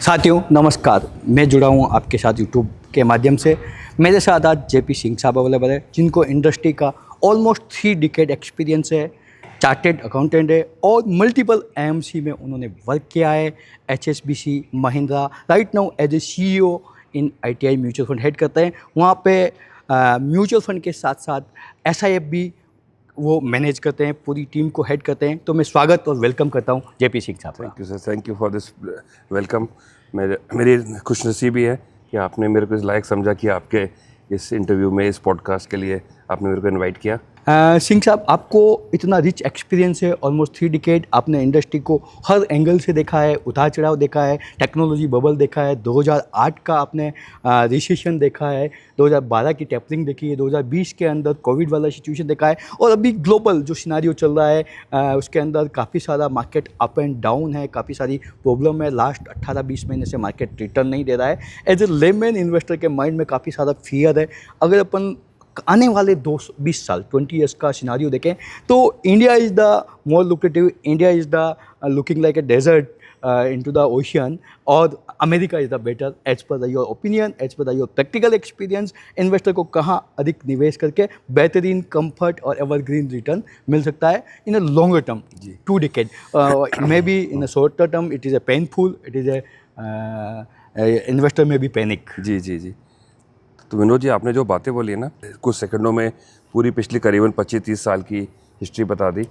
साथियों नमस्कार, मैं जुड़ा हूँ आपके साथ यूट्यूब के माध्यम से। मेरे साथ आज जेपी सिंह साहब अवेलेबल है, जिनको इंडस्ट्री का ऑलमोस्ट 3 डिकेड एक्सपीरियंस है, चार्टेड अकाउंटेंट है और मल्टीपल एएमसी में उन्होंने वर्क किया है। HSBC, Mahindra, right now as a CEO in ITI mutual fund head करते हैं। वहाँ पे म्यूचुअल फंड के साथ साथ एसआईएफ भी वो मैनेज करते हैं, पूरी टीम को हेड करते हैं। तो मैं स्वागत और वेलकम करता हूँ जेपी सिंह साहब का। Thank you sir, thank you for this welcome. मेरी खुशनसीबी है कि आपने मेरे को इस लायक समझा कि आपके इस इंटरव्यू में, इस पॉडकास्ट के लिए आपने मेरे को इनवाइट किया। सिंह साहब, आपको इतना रिच एक्सपीरियंस है, ऑलमोस्ट 3 डिकेड। आपने इंडस्ट्री को हर एंगल से देखा है, उतार चढ़ाव देखा है, टेक्नोलॉजी बबल देखा है, 2008 का आपने रिसेशन देखा है, 2012 की टेपरिंग देखी है, 2020 के अंदर कोविड वाला सिचुएशन देखा है और अभी ग्लोबल जो सिनारियो चल रहा है उसके अंदर काफ़ी सारा मार्केट अप एंड डाउन है, काफ़ी सारी प्रॉब्लम है। लास्ट 18-20 महीने से मार्केट रिटर्न नहीं दे रहा है। एज ए लेमैन इन्वेस्टर के माइंड में काफ़ी सारा फियर है। अगर अपन आने वाले 20 साल 20 ईयर्स का सिनारियो देखें तो India is the more lucrative, India is the looking like a desert into the ocean, और America is the better. As per your opinion, as per your practical experience, investor को कहाँ अधिक निवेश करके बेहतरीन कंफर्ट और एवरग्रीन रिटर्न मिल सकता है in a longer term, 2 decade, may be in a shorter term it is a painful, it is a investor में भी पैनिक। जी जी जी। तो विनोद जी, आपने जो बातें बोली है ना, कुछ सेकंडों में पूरी पिछली करीबन 25-30 साल की हिस्ट्री बता दी।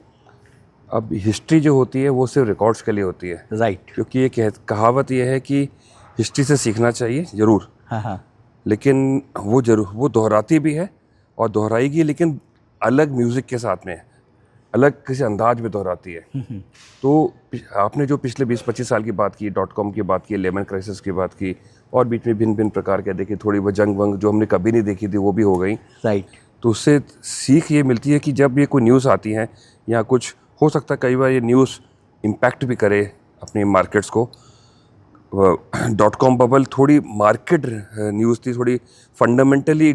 अब हिस्ट्री जो होती है वो सिर्फ रिकॉर्ड्स के लिए होती है, राइट। क्योंकि ये कहावत ये है कि हिस्ट्री से सीखना चाहिए ज़रूर, हाँ, लेकिन वो दोहराती भी है और दोहराएगी, लेकिन अलग म्यूज़िक के साथ में, अलग किसी अंदाज में दोहराती है। तो आपने जो पिछले 20-25 साल की बात की, .com की बात की, लेमन क्राइसिस की बात की, और बीच में भिन्न भिन्न प्रकार के देखिए, थोड़ी बहुत जंग वंग जो हमने कभी नहीं देखी थी वो भी हो गई। राइट। तो उससे सीख ये मिलती है कि जब ये कोई न्यूज़ आती है या कुछ हो सकता है, कई बार ये न्यूज़ इम्पैक्ट भी करे अपनी मार्केट्स को। .com बबल थोड़ी मार्केट न्यूज़ थी, थोड़ी फंडामेंटली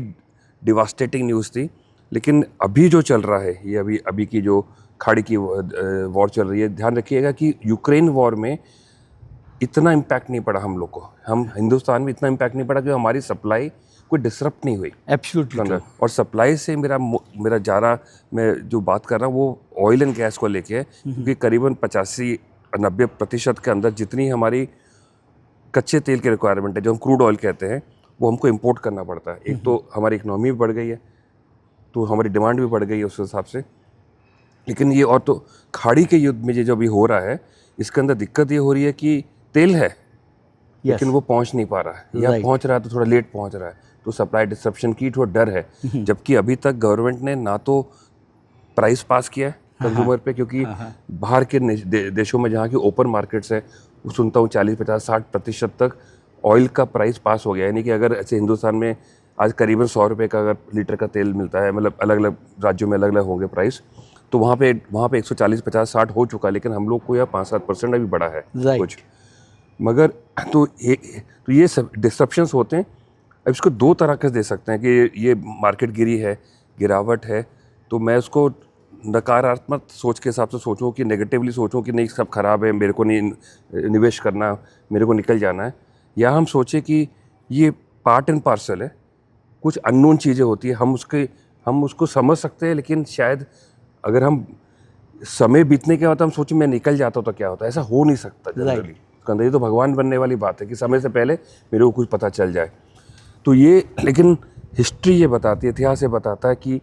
डिवास्टेटिंग न्यूज़ थी, लेकिन अभी जो चल रहा है, ये अभी की जो खाड़ी की वॉर चल रही है, ध्यान रखिएगा कि यूक्रेन वॉर में इतना इम्पैक्ट नहीं पड़ा हम लोग को, हम हिंदुस्तान में इतना इम्पैक्ट नहीं पड़ा कि हमारी सप्लाई कोई डिसरप्ट नहीं हुई। एब्सोल्युटली। और सप्लाई से मेरा ज़्यादा मैं जो बात कर रहा हूँ वो ऑयल एंड गैस को लेके है, क्योंकि करीबन 85-90% के अंदर जितनी हमारी कच्चे तेल की रिक्वायरमेंट है, जो हम क्रूड ऑयल कहते हैं, वो हमको इम्पोर्ट करना पड़ता है। एक तो हमारी इकनॉमी भी बढ़ गई है, तो हमारी डिमांड भी बढ़ गई है उस हिसाब से। लेकिन ये और तो खाड़ी के युद्ध में ये जो अभी हो रहा है, इसके अंदर दिक्कत ये हो रही है कि तेल है लेकिन वो पहुंच नहीं पा रहा है, या पहुंच रहा है तो थोड़ा लेट पहुंच रहा है, तो सप्लाई डिसरप्शन की थोड़ा डर है। जबकि अभी तक गवर्नमेंट ने ना तो प्राइस पास किया है कंज्यूमर पे, क्योंकि बाहर के देशों में जहाँ की ओपन मार्केट्स है, वो सुनता हूँ 40-50-60% तक ऑयल का प्राइस पास हो गया। यानी कि अगर ऐसे हिंदुस्तान में आज करीबन 100 रुपये का अगर लीटर का तेल मिलता है, मतलब अलग अलग राज्यों में अलग अलग होंगे प्राइस, तो वहाँ पे 140-50-60 हो चुका, लेकिन हम लोग को यहाँ 5-7% अभी बढ़ा है कुछ। मगर तो ये सब डिस्ट्रप्शंस होते हैं। अब इसको 2 तरह के दे सकते हैं कि ये मार्केट गिरावट है, तो मैं उसको नकारात्मक सोच के हिसाब से सोचूं कि नेगेटिवली सोचूं कि नहीं सब खराब है, मेरे को नहीं निवेश करना, मेरे को निकल जाना है, या हम सोचें कि ये पार्ट एंड पार्सल है, कुछ अननोन चीज़ें होती है, हम उसको समझ सकते हैं, लेकिन शायद अगर हम समय बीतने के बाद हम सोचें मैं निकल जाता तो क्या होता, ऐसा हो नहीं सकता जनरली। कहते ये तो भगवान बनने वाली बात है कि समय से पहले मेरे को कुछ पता चल जाए। तो ये, लेकिन हिस्ट्री ये बताती है, इतिहास ये बताता है कि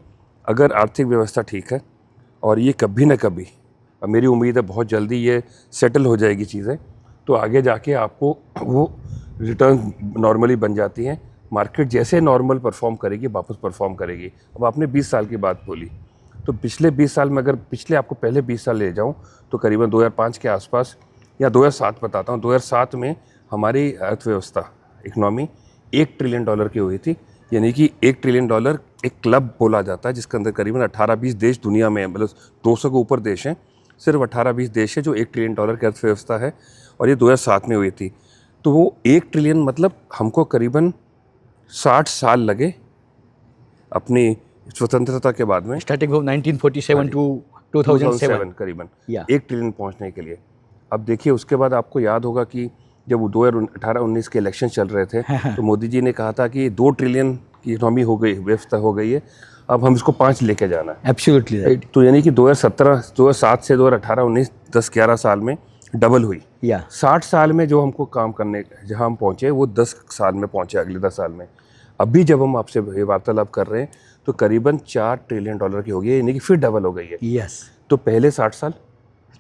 अगर आर्थिक व्यवस्था ठीक है और ये कभी ना कभी, अब मेरी उम्मीद है बहुत जल्दी ये सेटल हो जाएगी चीज़ें, तो आगे जाके आपको वो रिटर्न नॉर्मली बन जाती हैं। मार्केट जैसे नॉर्मल परफॉर्म करेगी वापस परफॉर्म करेगी। अब आपने 20 साल की बात बोली, तो पिछले 20 साल में अगर आपको पहले 20 साल ले जाऊँ तो करीबन 2005 के आसपास, या 2007 बताता हूँ, 2007 में हमारी अर्थव्यवस्था, इकनॉमी $1 ट्रिलियन की हुई थी। यानी कि $1 ट्रिलियन एक क्लब बोला जाता है, जिसके अंदर करीबन 18-20 देश दुनिया में, मतलब 200 के ऊपर देश हैं, सिर्फ 18-20 देश है जो $1 ट्रिलियन की अर्थव्यवस्था है, और ये 2007 में हुई थी। तो वो 1 ट्रिलियन मतलब हमको करीबन 60 साल लगे अपनी स्वतंत्रता के बाद में, स्टार्टिंग फ्रॉम 1947 टू 2007 करीबन 1 ट्रिलियन पहुंचने के लिए। अब देखिए उसके बाद आपको याद होगा कि जब वो 2018-19 के इलेक्शन चल रहे थे तो मोदी जी ने कहा था कि 2 ट्रिलियन की इकोनॉमी हो गई, व्यवस्था हो गई है, अब हम इसको 5 लेके जाना है। Absolutely right. तो यानी कि 2007 से 2018-19 10-11 साल में डबल हुई। या 60 साल में जो हमको काम करने जहाँ हम पहुँचे वो 10 साल में पहुँचे, अगले 10 साल में। अभी जब हम आपसे ये वार्तालाप कर रहे हैं तो करीबन $4 ट्रिलियन की हो गई है, यानी कि फिर डबल हो गई है। यस, तो पहले 60 साल,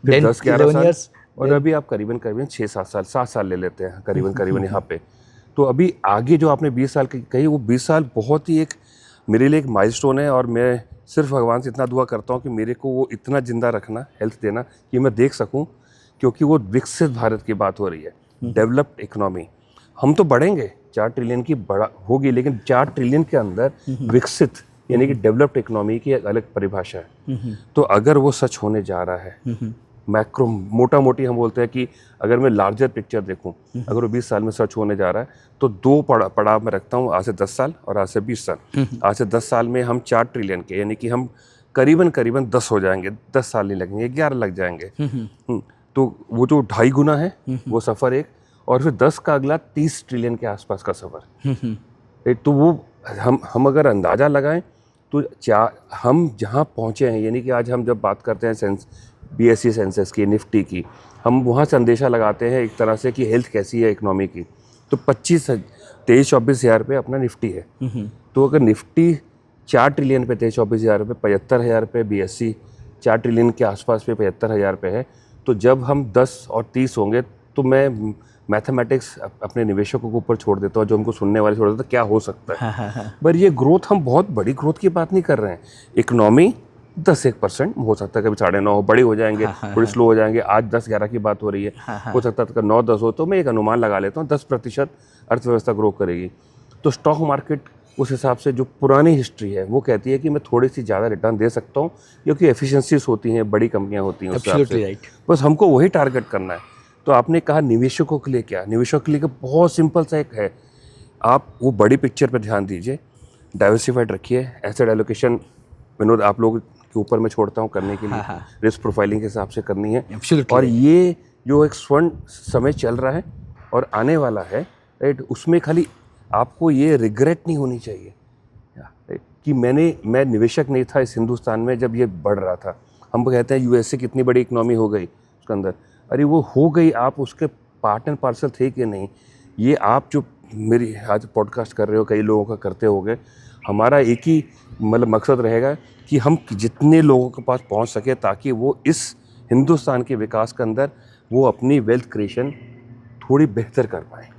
फिर Then 10-11 साल, 11 years, और अभी आप करीबन 6-7 साल, 7 साल ले लेते हैं करीबन यहाँ पे। तो अभी आगे जो आपने 20 साल की कही, वो 20 साल बहुत ही एक मेरे लिए एक माइलस्टोन है, और मैं सिर्फ भगवान से इतना दुआ करता हूँ कि मेरे को वो इतना ज़िंदा रखना, हेल्थ देना कि मैं देख सकूँ, क्योंकि वो विकसित भारत की बात हो रही है, डेवलप्ड इकोनॉमी। हम तो बढ़ेंगे, 4 ट्रिलियन की बड़ा होगी, लेकिन 4 ट्रिलियन के अंदर विकसित यानी कि डेवलप्ड इकोनॉमी की एक अलग परिभाषा है। तो अगर वो सच होने जा रहा है, मैक्रो मोटा मोटी हम बोलते हैं कि अगर मैं लार्जर पिक्चर देखूं, अगर वो 20 साल में सच होने जा रहा है, तो 2 पड़ाव में रखता हूँ, आज से 10 साल और आज से 20 साल। आज से 10 साल में हम 4 ट्रिलियन के, यानी कि हम करीबन 10 हो जाएंगे, 10 साल नहीं लगेंगे, 11 लग जाएंगे। तो वो जो 2.5 गुना है वो सफ़र एक, और फिर 10 का अगला 30 ट्रिलियन के आसपास का सफ़र। तो वो हम अगर अंदाज़ा लगाएं तो हम जहाँ पहुँचे हैं, यानी कि आज हम जब बात करते हैं BSE सेंसेस की, निफ्टी की, हम वहाँ से अंदेशा लगाते हैं एक तरह से कि हेल्थ कैसी है इकोनॉमी की। तो 23-24 हज़ार पे अपना निफ्टी है। तो अगर निफ्टी 4 ट्रिलियन पे 23-24 हज़ार पे, 75 हज़ार पे BSE 4 ट्रिलियन के आसपास पे 75 हज़ार पे है। तो जब हम 10 और 30 होंगे तो मैं मैथमेटिक्स अपने निवेशकों के ऊपर छोड़ देता हूँ, जो हमको सुनने वाले छोड़ देता है, क्या हो सकता है। पर ये ग्रोथ, हम बहुत बड़ी ग्रोथ की बात नहीं कर रहे हैं। इकोनॉमी 10-1% हो सकता है, कभी 9.5 बड़े हो जाएंगे, थोड़ी स्लो हो जाएंगे। आज 10-11 की बात हो रही है, हो सकता है 9-10 हो, तो मैं एक अनुमान लगा लेता हूँ 10% अर्थव्यवस्था ग्रो करेगी। तो स्टॉक मार्केट उस हिसाब से जो पुरानी हिस्ट्री है वो कहती है कि मैं थोड़ी सी ज़्यादा रिटर्न दे सकता हूँ, क्योंकि एफिशिएंसीज होती हैं, बड़ी कंपनियाँ होती हैं, उस हिसाब से बस हमको वही टारगेट करना है। तो आपने कहा निवेशकों के लिए क्या, निवेशकों के लिए बहुत सिंपल सा एक है, आप वो बड़ी पिक्चर पर ध्यान दीजिए, डाइवर्सिफाइड रखिए, एसेट एलोकेशन विनोद आप लोगों के ऊपर मैं छोड़ता हूँ करने के लिए, रिस्क प्रोफाइलिंग के हिसाब से करनी है। और ये जो एक स्वर्ण समय चल रहा है और आने वाला है, राइट, उसमें खाली आपको ये रिग्रेट नहीं होनी चाहिए कि मैं निवेशक नहीं था इस हिंदुस्तान में जब ये बढ़ रहा था। हम कहते हैं USA कितनी बड़ी इकोनॉमी हो गई उसके अंदर, अरे वो हो गई, आप उसके पार्ट एंड पार्सल थे कि नहीं। ये आप जो मेरी आज पॉडकास्ट कर रहे हो, कई लोगों का करते होगे, हमारा एक ही मतलब मकसद रहेगा कि हम जितने लोगों के पास पहुंच सके, ताकि वो इस हिंदुस्तान के विकास के अंदर वो अपनी वेल्थ क्रिएशन थोड़ी बेहतर कर पाए।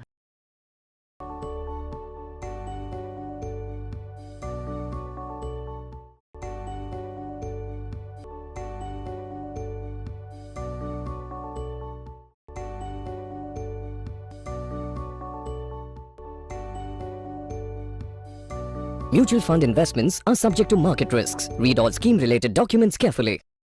Mutual fund investments are subject to market risks. Read all scheme-related documents carefully.